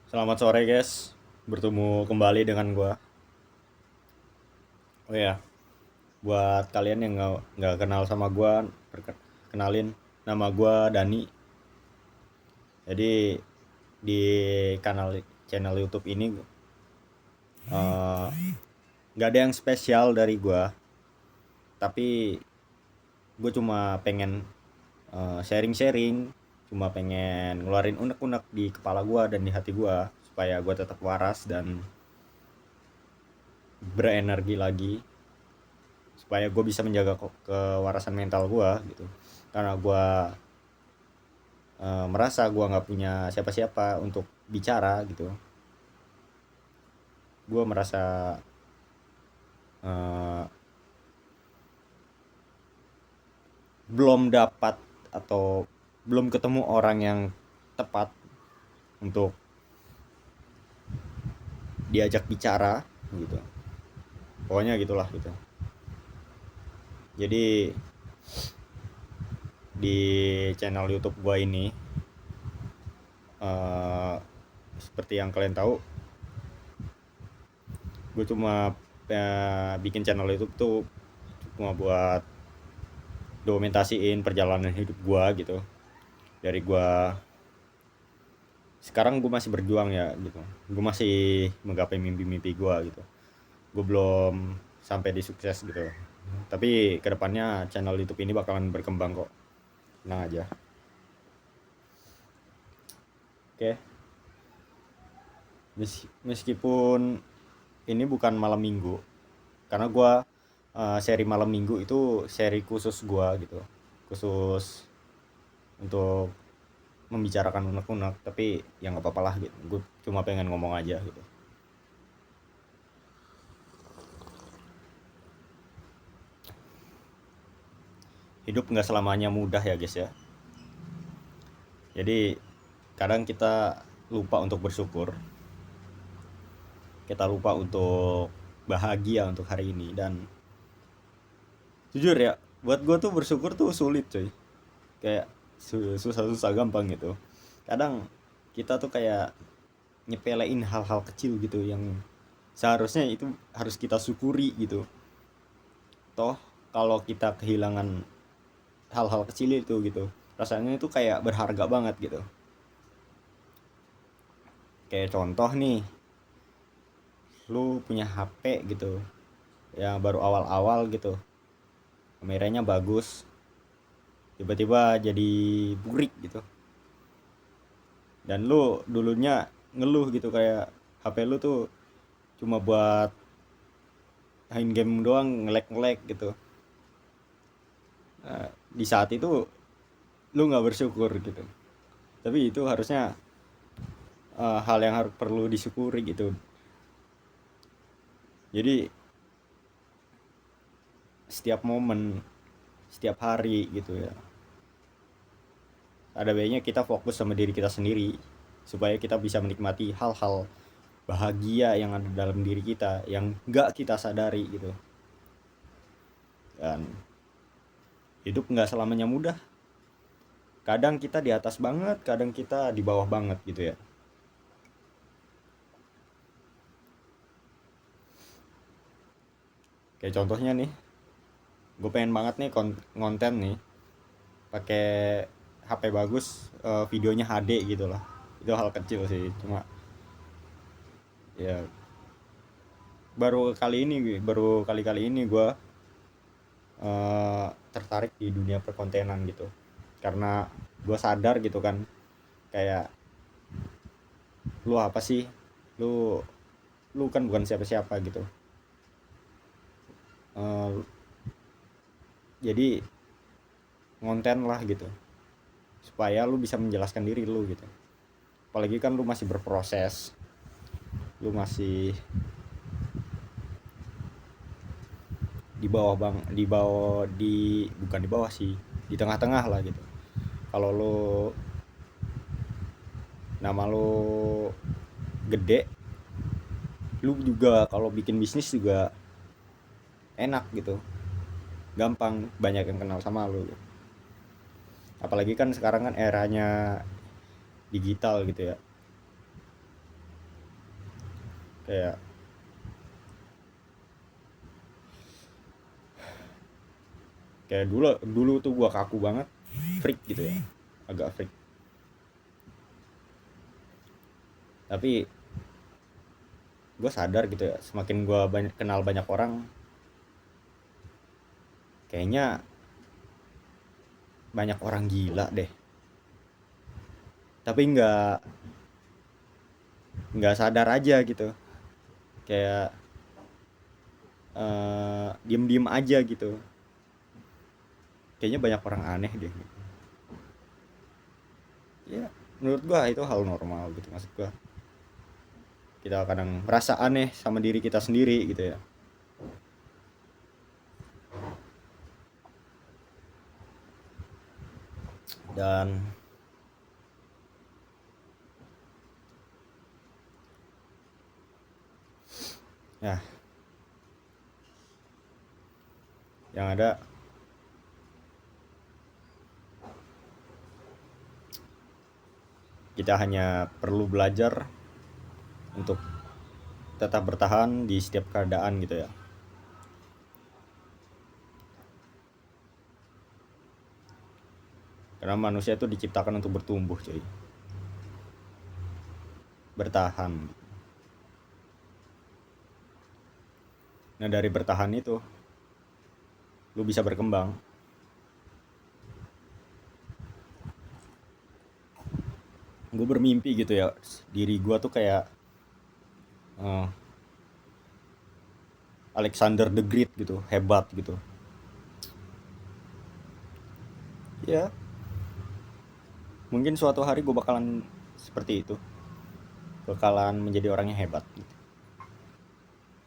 Selamat sore guys, bertemu kembali dengan gua. Oh ya, buat kalian yang nggak kenal sama gua, kenalin nama gua Dani. Jadi di channel YouTube ini eh, nggak ada yang spesial dari gua, tapi gue cuma pengen sharing-sharing, cuma pengen ngeluarin unek-unek di kepala gua dan di hati gua supaya gua tetap waras dan berenergi lagi supaya gue bisa menjaga kewarasan mental gue gitu karena gue merasa gue nggak punya siapa-siapa untuk bicara gitu. Gue merasa eh, belum dapat atau belum ketemu orang yang tepat untuk diajak bicara gitu, pokoknya gitulah gitu. Jadi di channel YouTube gue ini eh, seperti yang kalian tahu, gue cuma bikin channel YouTube tuh cuma buat dokumentasiin perjalanan hidup gua gitu, dari gua sekarang gue masih berjuang ya gitu, gue masih menggapai mimpi-mimpi gua gitu, gue belum sampai di sukses gitu, tapi kedepannya channel YouTube ini bakalan berkembang kok, tenang aja. Oke, meskipun ini bukan malam minggu, karena gua seri malam minggu itu seri khusus gua gitu, khusus untuk membicarakan unek-unek, tapi ya nggak apa-apa lah gitu, gue cuma pengen ngomong aja gitu. Hidup nggak selamanya mudah ya guys ya, jadi kadang kita lupa untuk bersyukur, kita lupa untuk bahagia untuk hari ini. Dan jujur ya, buat gue tuh bersyukur tuh sulit coy, kayak susah-susah gampang gitu. Kadang kita tuh kayak nyepelein hal-hal kecil gitu yang seharusnya itu harus kita syukuri gitu. Toh kalau kita kehilangan hal-hal kecil itu gitu, rasanya itu kayak berharga banget gitu. Kayak contoh nih, lu punya HP gitu yang baru awal-awal gitu, kameranya bagus, tiba-tiba jadi burik gitu, dan lu dulunya ngeluh gitu kayak HP lu tuh cuma buat main game doang, ngelek-ngelek gitu. Nah, di saat itu lu nggak bersyukur gitu, tapi itu harusnya hal yang harus perlu disyukuri gitu. Jadi setiap momen, setiap hari gitu ya, ada baiknya kita fokus sama diri kita sendiri supaya kita bisa menikmati hal-hal bahagia yang ada dalam diri kita yang nggak kita sadari gitu. Dan hidup nggak selamanya mudah, kadang kita di atas banget, kadang kita di bawah banget gitu ya. Kayak contohnya nih, gue pengen banget nih konten nih pakai HP bagus, videonya HD gitu lah. Itu hal kecil sih, cuma ya baru kali-kali ini gue tertarik di dunia perkontenan gitu, karena gue sadar gitu kan, kayak lu apa sih, lu lu kan bukan siapa-siapa gitu. Eh, jadi ngonten lah gitu supaya lu bisa menjelaskan diri lu gitu, apalagi kan lu masih berproses, lu masih di bawah bang, di bawah, di bukan di bawah sih, di tengah-tengah lah gitu. Kalau lu nama lu gede, lu juga kalau bikin bisnis juga enak gitu, gampang, banyak yang kenal sama lu gitu. Apalagi kan sekarang kan eranya digital gitu ya, Kayak kayak dulu dulu tuh gua kaku banget, freak gitu ya, agak freak. Tapi gue sadar gitu ya, semakin gue kenal banyak orang, kayaknya banyak orang gila deh. Tapi nggak sadar aja gitu, kayak diem-diem aja gitu. Kayaknya banyak orang aneh deh. Ya, menurut gua itu hal normal gitu, maksud gua. Kita kadang merasa aneh sama diri kita sendiri gitu ya. Dan ya, yang ada kita hanya perlu belajar untuk tetap bertahan di setiap keadaan gitu ya. Karena manusia itu diciptakan untuk bertumbuh, cuy. Bertahan. Nah, dari bertahan itu lu bisa berkembang. Gue bermimpi gitu ya, diri gue tuh kayak eh, Alexander the Great gitu, hebat gitu. Ya, mungkin suatu hari gue bakalan seperti itu, bakalan menjadi orang yang hebat gitu.